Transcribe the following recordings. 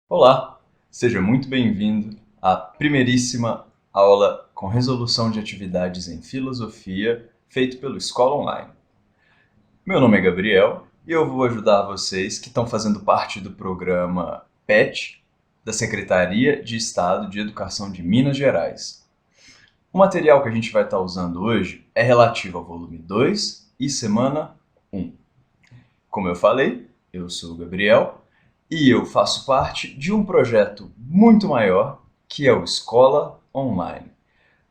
Olá, seja muito bem-vindo à primeiríssima aula com resolução de atividades em filosofia, feito pelo Escola Online. Meu nome é Gabriel e eu vou ajudar vocês que estão fazendo parte do programa PET da Secretaria de Estado de Educação de Minas Gerais. O material que a gente vai estar usando hoje é relativo ao volume 2 e semana 1. Como eu falei, eu sou o Gabriel e eu faço parte de um projeto muito maior que é o Escola Online.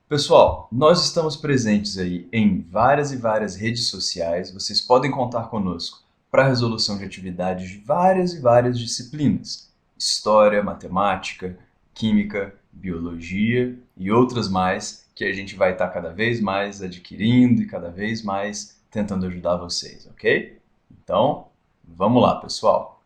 Pessoal, nós estamos presentes aí em várias e várias redes sociais. Vocês podem contar conosco para a resolução de atividades de várias e várias disciplinas: história, matemática, química, biologia e outras mais que a gente vai estar cada vez mais adquirindo e cada vez mais tentando ajudar vocês, ok? Então, vamos lá, pessoal!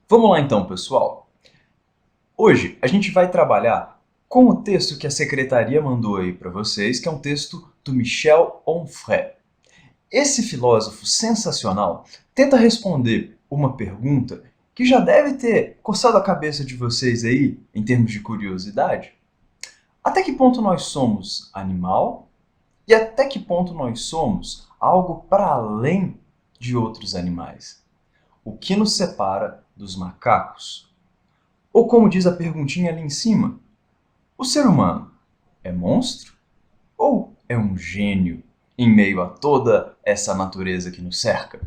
Vamos lá então, pessoal! Hoje a gente vai trabalhar com o texto que a secretaria mandou aí para vocês, que é um texto do Michel Onfray. Esse filósofo sensacional tenta responder uma pergunta que já deve ter coçado a cabeça de vocês aí, em termos de curiosidade. Até que ponto nós somos animal e até que ponto nós somos algo para além de outros animais? O que nos separa dos macacos? Ou como diz a perguntinha ali em cima, o ser humano é monstro ou é um gênio em meio a toda essa natureza que nos cerca?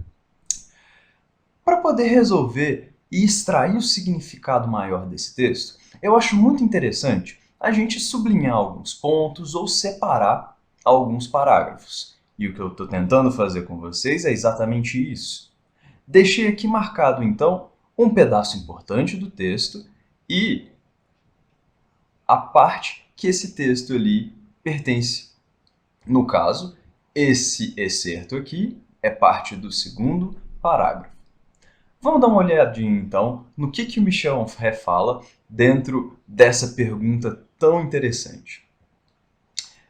Para poder resolver e extrair o significado maior desse texto, eu acho muito interessante a gente sublinhar alguns pontos ou separar alguns parágrafos. E o que eu estou tentando fazer com vocês é exatamente isso. Deixei aqui marcado, então, um pedaço importante do texto e a parte que esse texto ali pertence. No caso, esse excerto aqui é parte do segundo parágrafo. Vamos dar uma olhadinha, então, no que o Michel Onfray fala dentro dessa pergunta tão interessante.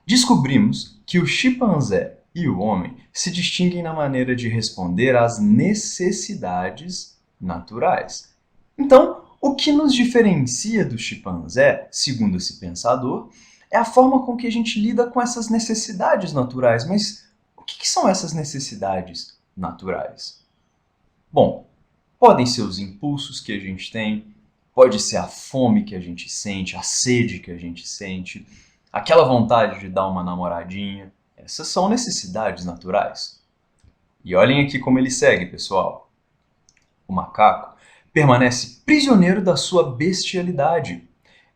Descobrimos que o chimpanzé e o homem se distinguem na maneira de responder às necessidades naturais. Então, o que nos diferencia do chimpanzé, segundo esse pensador, é a forma com que a gente lida com essas necessidades naturais. Mas o que são essas necessidades naturais? Bom, podem ser os impulsos que a gente tem, pode ser a fome que a gente sente, a sede que a gente sente, aquela vontade de dar uma namoradinha. Essas são necessidades naturais. E olhem aqui como ele segue, pessoal. O macaco permanece prisioneiro da sua bestialidade,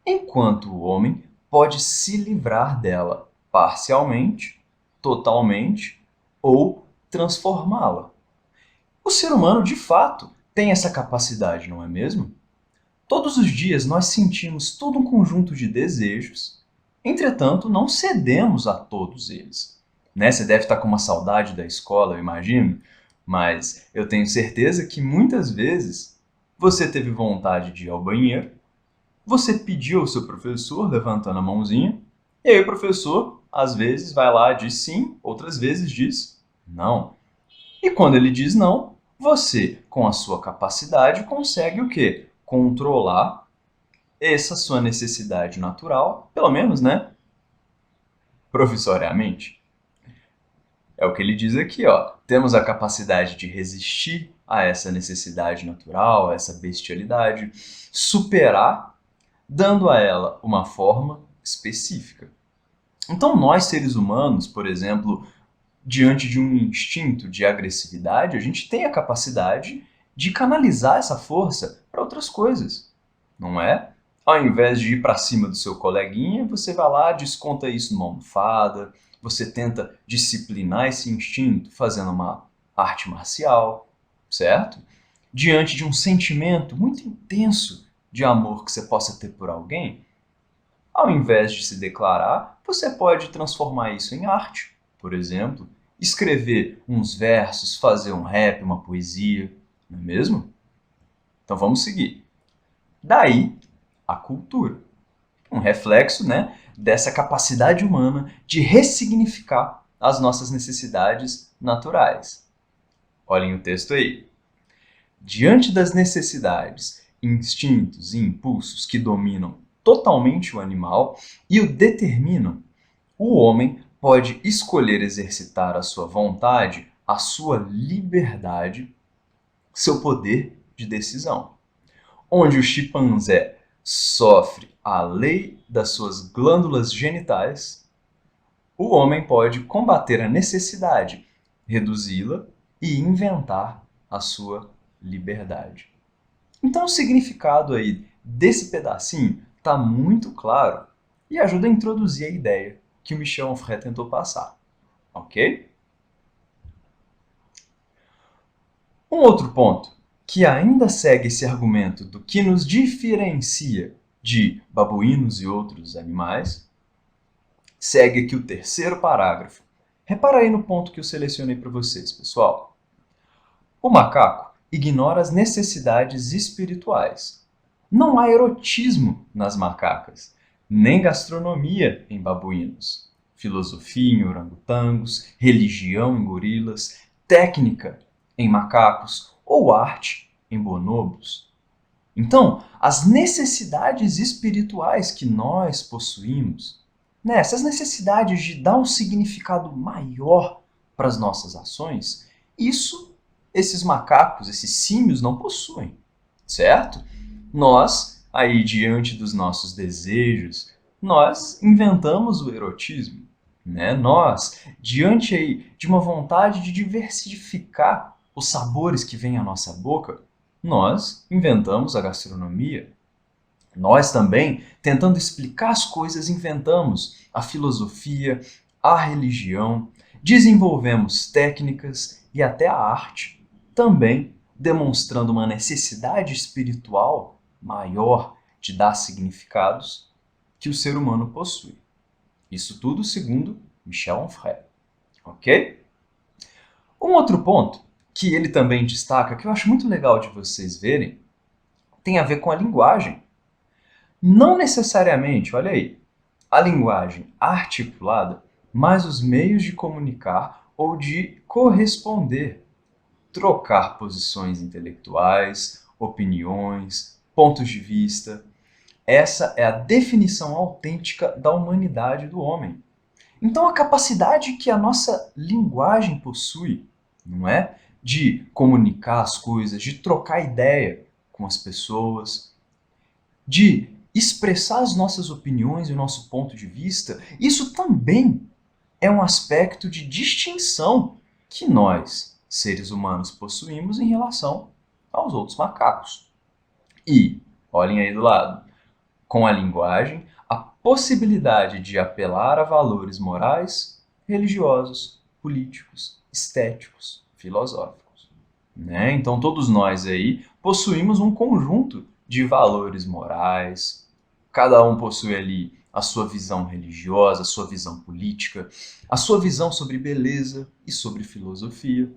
enquanto o homem pode se livrar dela parcialmente, totalmente ou transformá-la. O ser humano, de fato, tem essa capacidade, não é mesmo? Todos os dias nós sentimos todo um conjunto de desejos, entretanto, não cedemos a todos eles. Né? Você deve estar com uma saudade da escola, eu imagino, mas eu tenho certeza que muitas vezes você teve vontade de ir ao banheiro, você pediu ao seu professor levantando a mãozinha, e aí o professor, às vezes, vai lá e diz sim, outras vezes diz não. E quando ele diz não, você, com a sua capacidade, consegue o quê? Controlar essa sua necessidade natural, pelo menos, né? Provisoriamente. É o que ele diz aqui, ó. Temos a capacidade de resistir a essa necessidade natural, a essa bestialidade, superar, dando a ela uma forma específica. Então, nós, seres humanos, por exemplo, diante de um instinto de agressividade, a gente tem a capacidade de canalizar essa força para outras coisas, não é? Ao invés de ir para cima do seu coleguinha, você vai lá, desconta isso numa almofada, você tenta disciplinar esse instinto fazendo uma arte marcial, certo? Diante de um sentimento muito intenso de amor que você possa ter por alguém, ao invés de se declarar, você pode transformar isso em arte, por exemplo, escrever uns versos, fazer um rap, uma poesia, não é mesmo? Então vamos seguir. Daí, a cultura. Um reflexo, né, dessa capacidade humana de ressignificar as nossas necessidades naturais. Olhem o texto aí. Diante das necessidades, instintos e impulsos que dominam totalmente o animal e o determinam, o homem pode escolher exercitar a sua vontade, a sua liberdade, seu poder de decisão. Onde o chimpanzé sofre a lei das suas glândulas genitais, o homem pode combater a necessidade, reduzi-la e inventar a sua liberdade. Então o significado aí desse pedacinho está muito claro e ajuda a introduzir a ideia que o Michel Onfray tentou passar, ok? Um outro ponto que ainda segue esse argumento do que nos diferencia de babuínos e outros animais, segue aqui o terceiro parágrafo. Repara aí no ponto que eu selecionei para vocês, pessoal. O macaco ignora as necessidades espirituais. Não há erotismo nas macacas, nem gastronomia em babuínos, filosofia em orangotangos, religião em gorilas, técnica em macacos ou arte em bonobos. Então, as necessidades espirituais que nós possuímos, né, essas necessidades de dar um significado maior para as nossas ações, isso esses macacos, esses símios não possuem, certo? Nós, aí diante dos nossos desejos, nós inventamos o erotismo, né? Nós, diante aí de uma vontade de diversificar os sabores que vêm à nossa boca, nós inventamos a gastronomia. Nós também, tentando explicar as coisas, inventamos a filosofia, a religião, desenvolvemos técnicas e até a arte, também demonstrando uma necessidade espiritual maior de dar significados que o ser humano possui. Isso tudo segundo Michel Onfray, ok? Um outro ponto que ele também destaca, que eu acho muito legal de vocês verem, tem a ver com a linguagem. Não necessariamente, olha aí, a linguagem articulada, mas os meios de comunicar ou de corresponder, trocar posições intelectuais, opiniões, pontos de vista. Essa é a definição autêntica da humanidade do homem. Então, a capacidade que a nossa linguagem possui, não é? De comunicar as coisas, de trocar ideia com as pessoas, de expressar as nossas opiniões e o nosso ponto de vista, isso também é um aspecto de distinção que nós, seres humanos, possuímos em relação aos outros macacos. E, olhem aí do lado, com a linguagem, a possibilidade de apelar a valores morais, religiosos, políticos, estéticos, filosóficos, né? Então todos nós aí possuímos um conjunto de valores morais, cada um possui ali a sua visão religiosa, a sua visão política, a sua visão sobre beleza e sobre filosofia.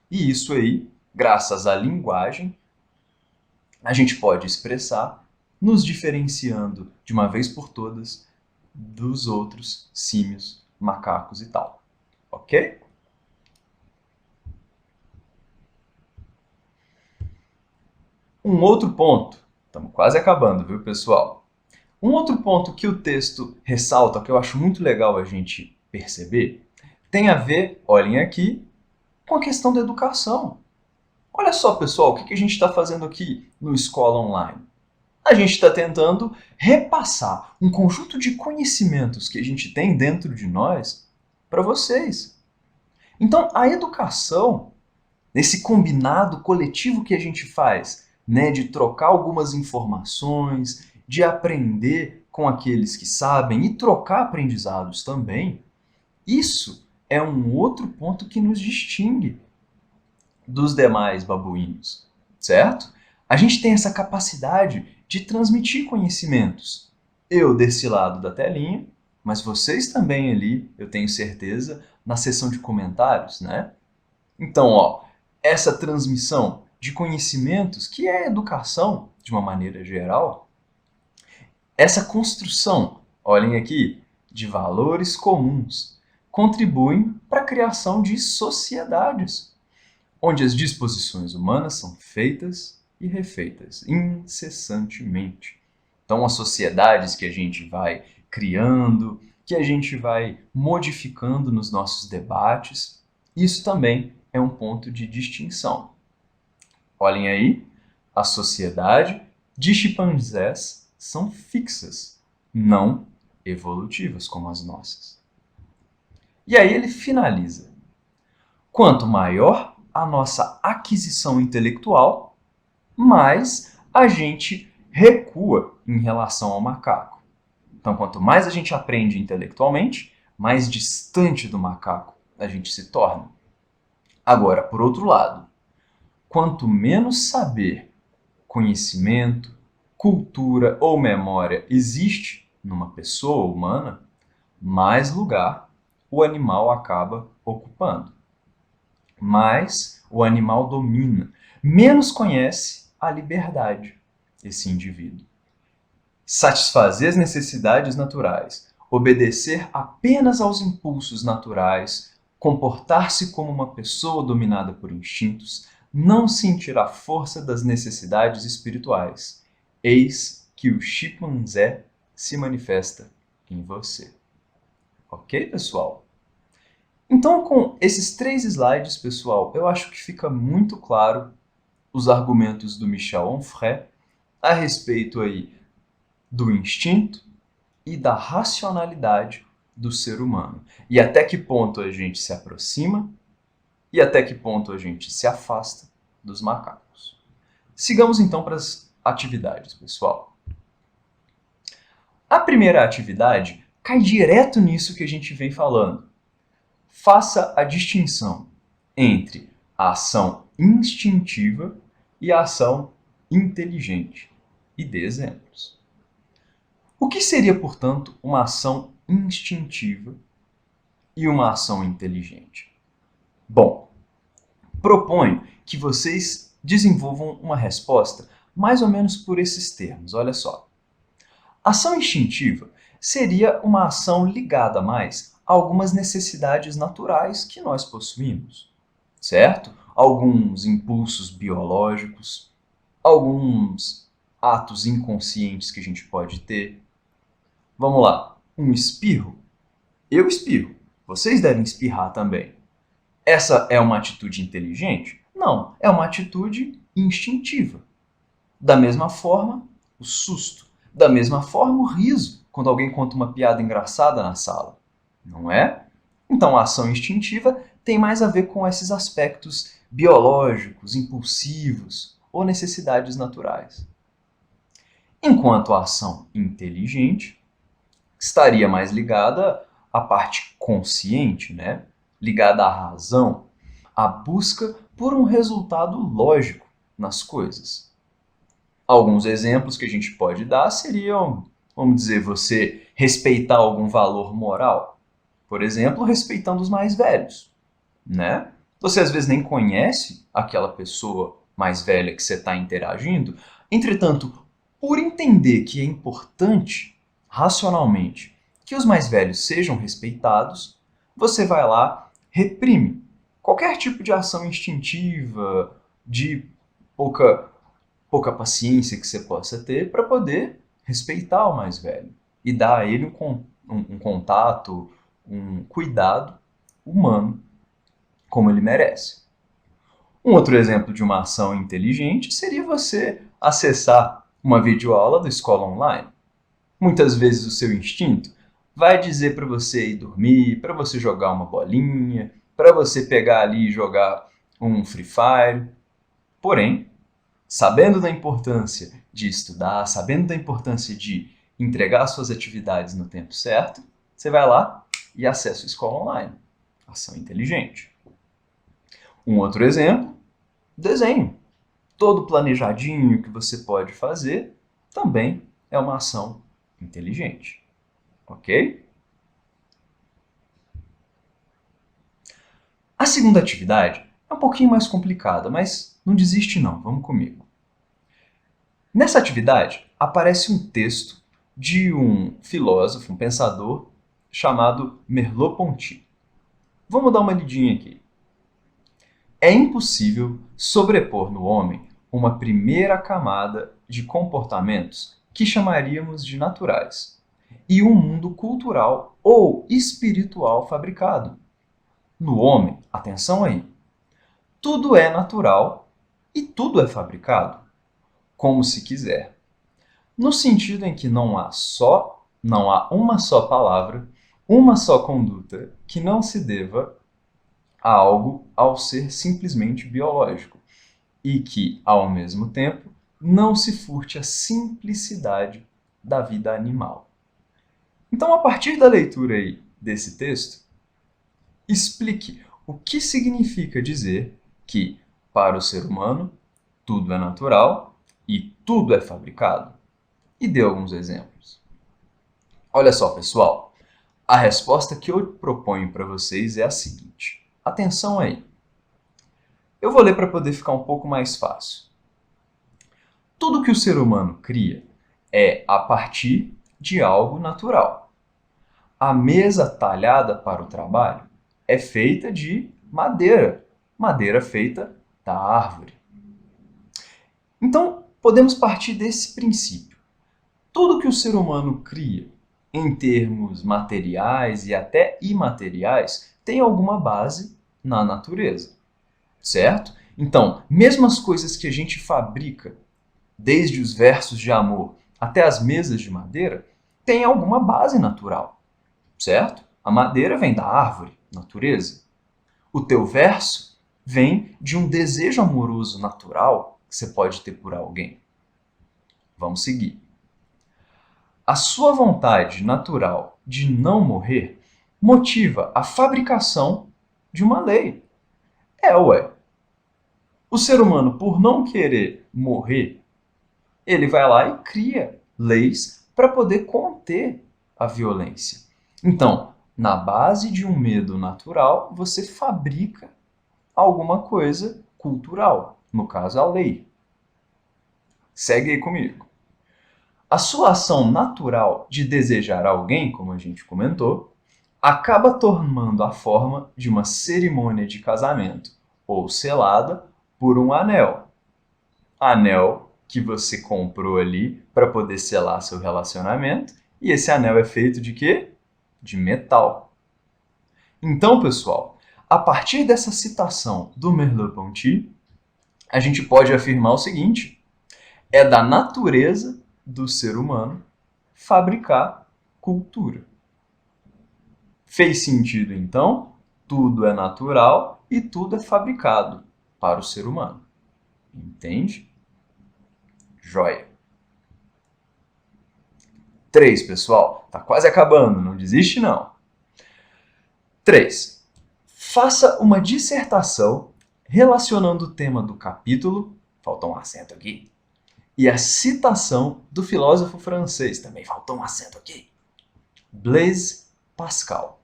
E isso aí, graças à linguagem, a gente pode expressar, nos diferenciando de uma vez por todas dos outros símios, macacos e tal. Ok? Um outro ponto, estamos quase acabando, viu, pessoal? Um outro ponto que o texto ressalta, que eu acho muito legal a gente perceber, tem a ver, olhem aqui, com a questão da educação. Olha só, pessoal, o que a gente está fazendo aqui no Escola Online? A gente está tentando repassar um conjunto de conhecimentos que a gente tem dentro de nós para vocês. Então, a educação, nesse combinado coletivo que a gente faz, né, de trocar algumas informações, de aprender com aqueles que sabem e trocar aprendizados também, isso é um outro ponto que nos distingue dos demais babuínos, certo? A gente tem essa capacidade de transmitir conhecimentos. Eu desse lado da telinha, mas vocês também ali, eu tenho certeza, na seção de comentários, né? Então, ó, essa transmissão de conhecimentos, que é a educação, de uma maneira geral, essa construção, olhem aqui, de valores comuns, contribuem para a criação de sociedades, onde as disposições humanas são feitas e refeitas incessantemente. Então, as sociedades que a gente vai criando, que a gente vai modificando nos nossos debates, isso também é um ponto de distinção. Olhem aí, a sociedade de chimpanzés são fixas, não evolutivas como as nossas. E aí ele finaliza. Quanto maior a nossa aquisição intelectual, mais a gente recua em relação ao macaco. Então, quanto mais a gente aprende intelectualmente, mais distante do macaco a gente se torna. Agora, por outro lado, quanto menos saber, conhecimento, cultura ou memória existe numa pessoa humana, mais lugar o animal acaba ocupando. Mais o animal domina, menos conhece a liberdade esse indivíduo. Satisfazer as necessidades naturais, obedecer apenas aos impulsos naturais, comportar-se como uma pessoa dominada por instintos, não sentir a força das necessidades espirituais. Eis que o chimpanzé se manifesta em você. Ok, pessoal? Então, com esses 3 slides, pessoal, eu acho que fica muito claro os argumentos do Michel Onfray a respeito aí do instinto e da racionalidade do ser humano. E até que ponto a gente se aproxima e até que ponto a gente se afasta dos macacos. Sigamos então para as atividades, pessoal. A primeira atividade cai direto nisso que a gente vem falando. Faça a distinção entre a ação instintiva e a ação inteligente e dê exemplos. O que seria, portanto, uma ação instintiva e uma ação inteligente? Bom, proponho que vocês desenvolvam uma resposta mais ou menos por esses termos. Olha só. Ação instintiva seria uma ação ligada mais a algumas necessidades naturais que nós possuímos, certo? Alguns impulsos biológicos, alguns atos inconscientes que a gente pode ter. Vamos lá, um espirro. Eu espirro, vocês devem espirrar também. Essa é uma atitude inteligente? Não, é uma atitude instintiva. Da mesma forma, o susto. Da mesma forma, o riso, quando alguém conta uma piada engraçada na sala. Não é? Então, a ação instintiva tem mais a ver com esses aspectos biológicos, impulsivos ou necessidades naturais. Enquanto a ação inteligente estaria mais ligada à parte consciente, né? Ligada à razão, à busca por um resultado lógico nas coisas. Alguns exemplos que a gente pode dar seriam, vamos dizer, você respeitar algum valor moral. Por exemplo, respeitando os mais velhos, né? Você às vezes nem conhece aquela pessoa mais velha que você está interagindo, entretanto, por entender que é importante, racionalmente, que os mais velhos sejam respeitados, você vai lá, reprime qualquer tipo de ação instintiva, de pouca paciência que você possa ter para poder respeitar o mais velho e dar a ele um contato, um cuidado humano como ele merece. Um outro exemplo de uma ação inteligente seria você acessar uma videoaula da escola online. Muitas vezes o seu instinto vai dizer para você ir dormir, para você jogar uma bolinha, para você pegar ali e jogar um Free Fire. Porém, sabendo da importância de estudar, sabendo da importância de entregar suas atividades no tempo certo, você vai lá e acessa a escola online. Ação inteligente. Um outro exemplo, desenho. Todo planejadinho que você pode fazer também é uma ação inteligente. Ok? A segunda atividade, É um pouquinho mais complicada, mas não desiste não, vamos comigo. Nessa atividade, aparece um texto de um filósofo, um pensador, chamado Merleau-Ponty. Vamos dar uma lidinha aqui. É impossível sobrepor no homem uma primeira camada de comportamentos que chamaríamos de naturais, e um mundo cultural ou espiritual fabricado. No homem, atenção aí, tudo é natural e tudo é fabricado, como se quiser, no sentido em que não há uma só palavra, uma só conduta que não se deva a algo ao ser simplesmente biológico e que, ao mesmo tempo, não se furte a simplicidade da vida animal. Então, a partir da leitura aí desse texto, explique o que significa dizer que, para o ser humano, tudo é natural e tudo é fabricado. E dê alguns exemplos. Olha só, pessoal, a resposta que eu proponho para vocês é a seguinte. Atenção aí. Eu vou ler para poder ficar um pouco mais fácil. Tudo que o ser humano cria é a partir de algo natural. A mesa talhada para o trabalho é feita de madeira, madeira feita da árvore. Então, podemos partir desse princípio. Tudo que o ser humano cria, em termos materiais e até imateriais, tem alguma base na natureza, certo? Então, mesmo as coisas que a gente fabrica, desde os versos de amor até as mesas de madeira, têm alguma base natural, certo? A madeira vem da árvore, natureza. O teu verso vem de um desejo amoroso natural que você pode ter por alguém. Vamos seguir. A sua vontade natural de não morrer motiva a fabricação de uma lei. Ué. O ser humano, por não querer morrer, ele vai lá e cria leis para poder conter a violência. Então, na base de um medo natural, você fabrica alguma coisa cultural, no caso a lei. Segue aí comigo. A sua ação natural de desejar alguém, como a gente comentou, acaba tomando a forma de uma cerimônia de casamento, ou selada por um anel. Anel que você comprou ali para poder selar seu relacionamento, e esse anel é feito de quê? De metal. Então, pessoal, a partir dessa citação do Merleau-Ponty, a gente pode afirmar o seguinte: é da natureza do ser humano fabricar cultura. Fez sentido, então? Tudo é natural e tudo é fabricado para o ser humano. Entende? Joia. 3, pessoal. Tá quase acabando, não desiste não. 3. Faça uma dissertação relacionando o tema do capítulo, faltou um acento aqui, e a citação do filósofo francês, também faltou um acento aqui, Blaise Pascal.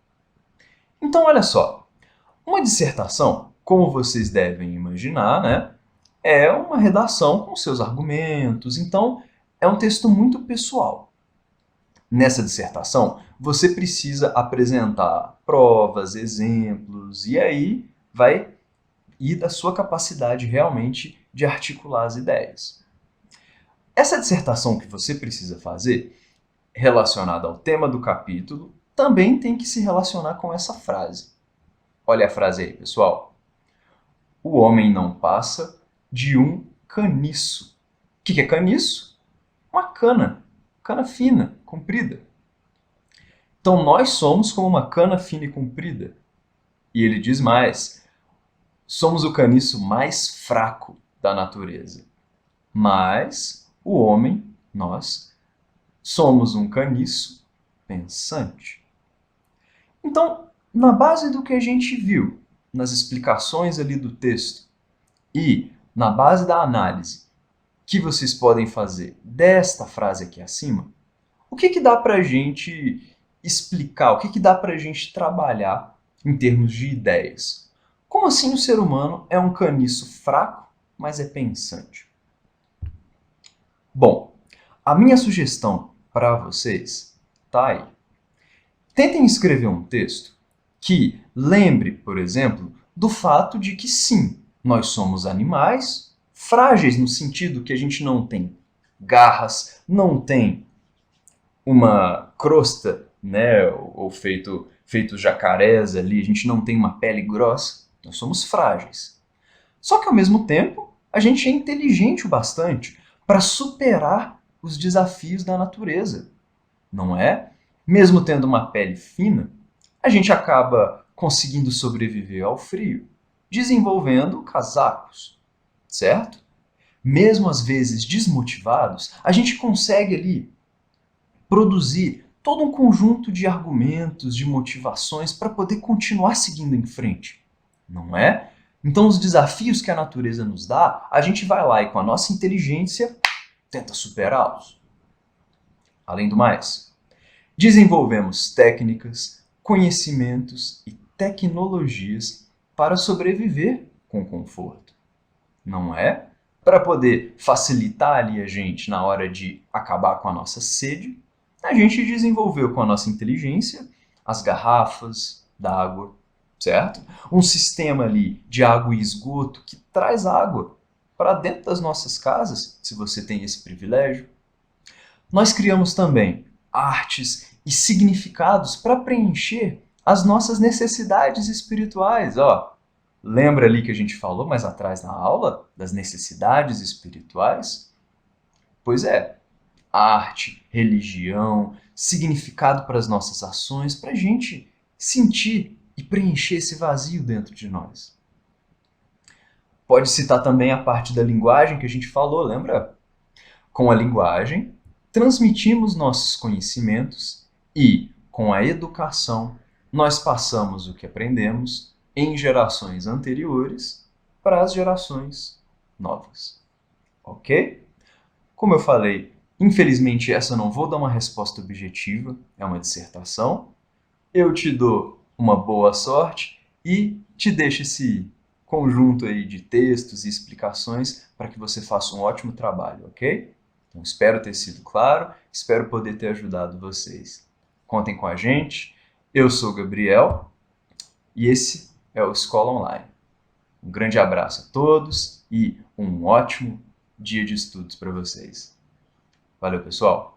Então, olha só, uma dissertação, como vocês devem imaginar, né, é uma redação com seus argumentos, então é um texto muito pessoal. Nessa dissertação, você precisa apresentar provas, exemplos, e aí vai ir da sua capacidade realmente de articular as ideias. Essa dissertação que você precisa fazer, relacionada ao tema do capítulo, também tem que se relacionar com essa frase. Olha a frase aí, pessoal. O homem não passa de um caniço. O que é caniço? Uma cana. Cana fina, comprida. Então nós somos como uma cana fina e comprida. E ele diz mais, somos o caniço mais fraco da natureza. Mas o homem, nós, somos um caniço pensante. Então, na base do que a gente viu, nas explicações ali do texto, e na base da análise que vocês podem fazer desta frase aqui acima, o que dá para a gente explicar, o que dá para a gente trabalhar em termos de ideias? Como assim o ser humano é um caniço fraco, mas é pensante? Bom, a minha sugestão para vocês tá aí. Tentem escrever um texto que lembre, por exemplo, do fato de que sim, nós somos animais frágeis no sentido que a gente não tem garras, não tem uma crosta, né, ou feito jacarés ali, a gente não tem uma pele grossa, nós somos frágeis. Só que ao mesmo tempo, a gente é inteligente o bastante para superar os desafios da natureza, não é? Mesmo tendo uma pele fina, a gente acaba conseguindo sobreviver ao frio, desenvolvendo casacos, certo? Mesmo às vezes desmotivados, a gente consegue ali produzir todo um conjunto de argumentos, de motivações para poder continuar seguindo em frente, não é? Então, os desafios que a natureza nos dá, a gente vai lá e com a nossa inteligência tenta superá-los. Além do mais, desenvolvemos técnicas, conhecimentos e tecnologias para sobreviver com conforto, não é? Para poder facilitar ali a gente na hora de acabar com a nossa sede, a gente desenvolveu com a nossa inteligência as garrafas d'água, certo? Um sistema ali de água e esgoto que traz água para dentro das nossas casas, se você tem esse privilégio. Nós criamos também artes e significados para preencher as nossas necessidades espirituais. Ó, lembra ali que a gente falou mais atrás na aula das necessidades espirituais? Pois é, arte, religião, significado para as nossas ações, para a gente sentir e preencher esse vazio dentro de nós. Pode citar também a parte da linguagem que a gente falou, lembra? Com a linguagem, transmitimos nossos conhecimentos e, com a educação, nós passamos o que aprendemos em gerações anteriores para as gerações novas. Ok? Como eu falei, infelizmente essa eu não vou dar uma resposta objetiva, é uma dissertação. Eu te dou uma boa sorte e te deixo esse conjunto aí de textos e explicações para que você faça um ótimo trabalho, ok? Então, espero ter sido claro, espero poder ter ajudado vocês. Contem com a gente. Eu sou o Gabriel e esse é o Escola Online. Um grande abraço a todos e um ótimo dia de estudos para vocês. Valeu, pessoal!